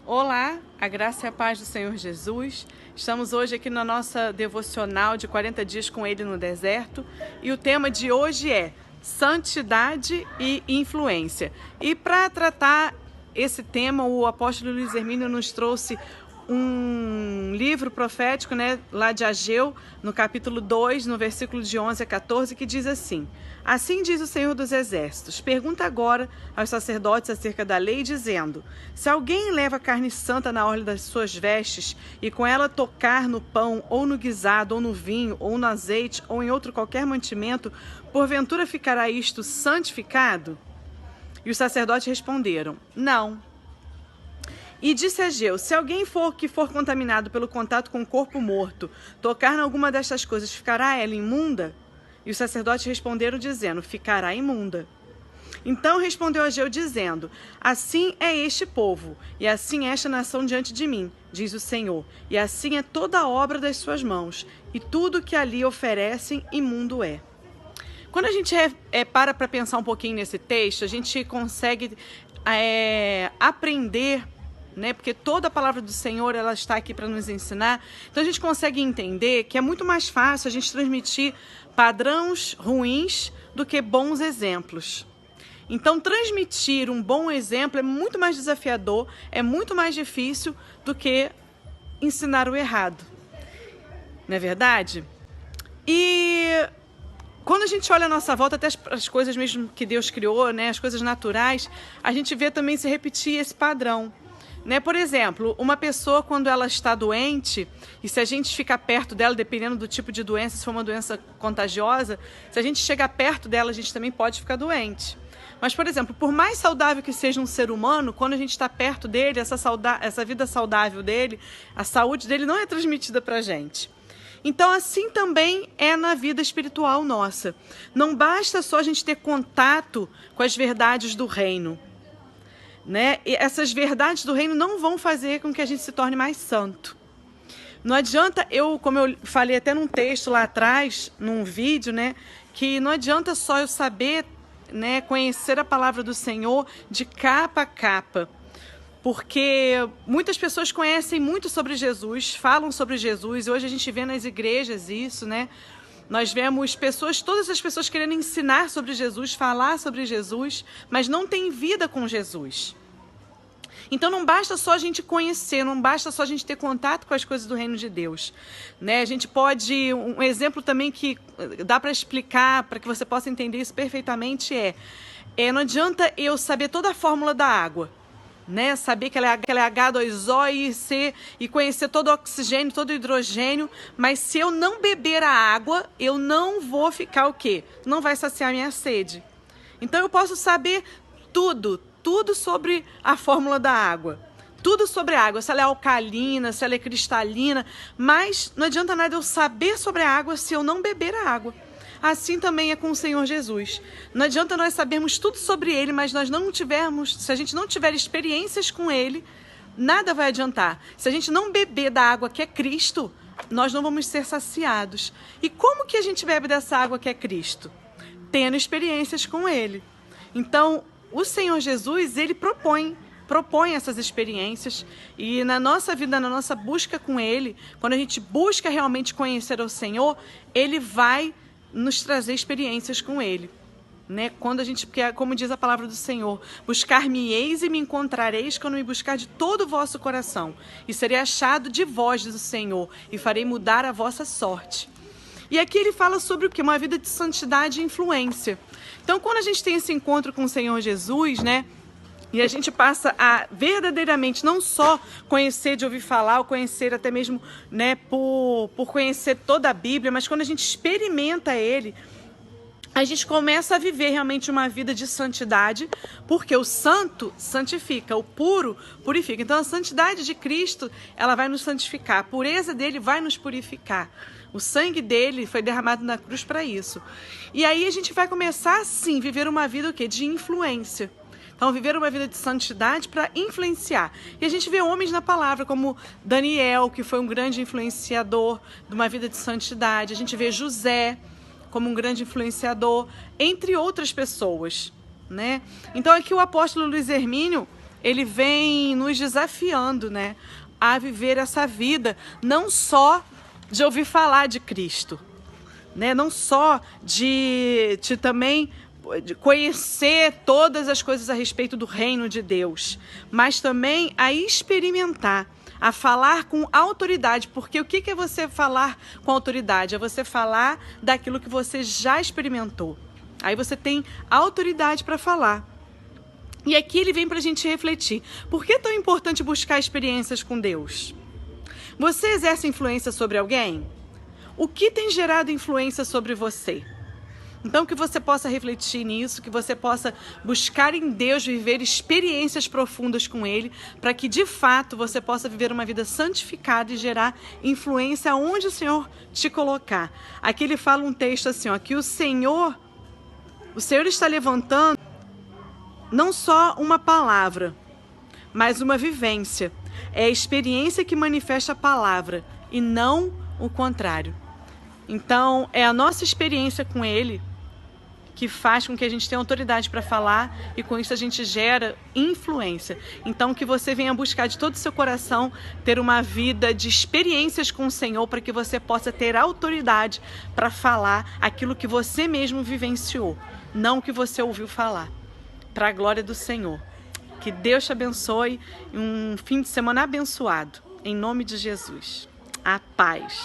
Olá, a graça e a paz do Senhor Jesus. Estamos hoje aqui na nossa devocional de 40 dias com Ele no deserto e o tema de hoje é santidade e influência. E para tratar esse tema, o apóstolo Luiz Hermínio nos trouxe um livro profético, lá de Ageu, no capítulo 2, no versículo de 11 a 14, que diz assim: Assim diz o Senhor dos Exércitos, pergunta agora aos sacerdotes acerca da lei, dizendo: se alguém leva carne santa na orla das suas vestes, e com ela tocar no pão, ou no guisado, ou no vinho, ou no azeite, ou em outro qualquer mantimento, porventura ficará isto santificado? E os sacerdotes responderam: não. E disse Ageu: se alguém for contaminado pelo contato com o corpo morto, tocar em alguma destas coisas, ficará ela imunda? E os sacerdotes responderam dizendo: ficará imunda. Então respondeu Ageu dizendo: assim é este povo, e assim é esta nação diante de mim, diz o Senhor, e assim é toda a obra das suas mãos, e tudo que ali oferecem imundo é. Quando a gente para pensar um pouquinho nesse texto, a gente consegue aprender, porque toda a palavra do Senhor ela está aqui para nos ensinar. Então a gente consegue entender que é muito mais fácil a gente transmitir padrões ruins do que bons exemplos. Então transmitir um bom exemplo é muito mais desafiador, é muito mais difícil do que ensinar o errado. Não é verdade? E quando a gente olha à nossa volta, até as coisas mesmo que Deus criou, as coisas naturais, a gente vê também se repetir esse padrão. Por exemplo, uma pessoa quando ela está doente, e se a gente ficar perto dela, dependendo do tipo de doença, se for uma doença contagiosa, se a gente chegar perto dela, a gente também pode ficar doente. Mas, por exemplo, por mais saudável que seja um ser humano, quando a gente está perto dele, essa vida saudável dele, a saúde dele não é transmitida para a gente. Então, assim também é na vida espiritual nossa. Não basta só a gente ter contato com as verdades do reino. E essas verdades do reino não vão fazer com que a gente se torne mais santo. Não adianta, como eu falei até num texto lá atrás, num vídeo, que não adianta só eu saber, conhecer a palavra do Senhor de capa a capa. Porque muitas pessoas conhecem muito sobre Jesus, falam sobre Jesus, e hoje a gente vê nas igrejas isso, Nós vemos todas as pessoas querendo ensinar sobre Jesus, falar sobre Jesus, mas não tem vida com Jesus. Então não basta só a gente conhecer, não basta só a gente ter contato com as coisas do reino de Deus. A gente pode, um exemplo também que dá para explicar, para que você possa entender isso perfeitamente não adianta eu saber toda a fórmula da água. Saber que ela é H2O e conhecer todo o oxigênio, todo o hidrogênio, mas se eu não beber a água, eu não vou ficar o quê? Não vai saciar minha sede. Então eu posso saber tudo sobre a fórmula da água, tudo sobre a água, se ela é alcalina, se ela é cristalina, mas não adianta nada eu saber sobre a água se eu não beber a água. Assim também é com o Senhor Jesus. Não adianta nós sabermos tudo sobre Ele, mas se a gente não tiver experiências com Ele, nada vai adiantar. Se a gente não beber da água que é Cristo, nós não vamos ser saciados. E como que a gente bebe dessa água que é Cristo? Tendo experiências com Ele. Então, o Senhor Jesus, Ele propõe essas experiências, e na nossa vida, na nossa busca com Ele, quando a gente busca realmente conhecer o Senhor, Ele vai nos trazer experiências com Ele. Quando a gente, como diz a palavra do Senhor, buscar-me-eis e me encontrareis quando me buscar de todo o vosso coração, e serei achado de vós, diz o Senhor, e farei mudar a vossa sorte. E aqui ele fala sobre o quê? Uma vida de santidade e influência. Então, quando a gente tem esse encontro com o Senhor Jesus, e a gente passa a verdadeiramente não só conhecer de ouvir falar, ou conhecer até mesmo por conhecer toda a Bíblia, mas quando a gente experimenta Ele, a gente começa a viver realmente uma vida de santidade, porque o santo santifica, o puro purifica. Então a santidade de Cristo, ela vai nos santificar, a pureza dele vai nos purificar. O sangue dele foi derramado na cruz para isso. E aí a gente vai começar, sim, a viver uma vida de influência. Então, viver uma vida de santidade para influenciar. E a gente vê homens na palavra, como Daniel, que foi um grande influenciador de uma vida de santidade. A gente vê José como um grande influenciador, entre outras pessoas. Então, aqui o apóstolo Luiz Hermínio, ele vem nos desafiando, né, a viver essa vida, não só de ouvir falar de Cristo, né, não só de também de conhecer todas as coisas a respeito do reino de Deus, mas também a experimentar, a falar com autoridade, porque o que é você falar com autoridade? É você falar daquilo que você já experimentou. Aí você tem autoridade para falar. E aqui ele vem para a gente refletir. Por que é tão importante buscar experiências com Deus? Você exerce influência sobre alguém? O que tem gerado influência sobre você? Então que você possa refletir nisso, que você possa buscar em Deus, viver experiências profundas com Ele, para que de fato você possa viver uma vida santificada e gerar influência onde o Senhor te colocar. Aqui ele fala um texto assim, ó, que o Senhor está levantando não só uma palavra, mas uma vivência. É a experiência que manifesta a palavra e não o contrário. Então é a nossa experiência com Ele que faz com que a gente tenha autoridade para falar e com isso a gente gera influência. Então que você venha buscar de todo o seu coração ter uma vida de experiências com o Senhor para que você possa ter autoridade para falar aquilo que você mesmo vivenciou, não o que você ouviu falar. Para a glória do Senhor. Que Deus te abençoe e um fim de semana abençoado. Em nome de Jesus. A paz.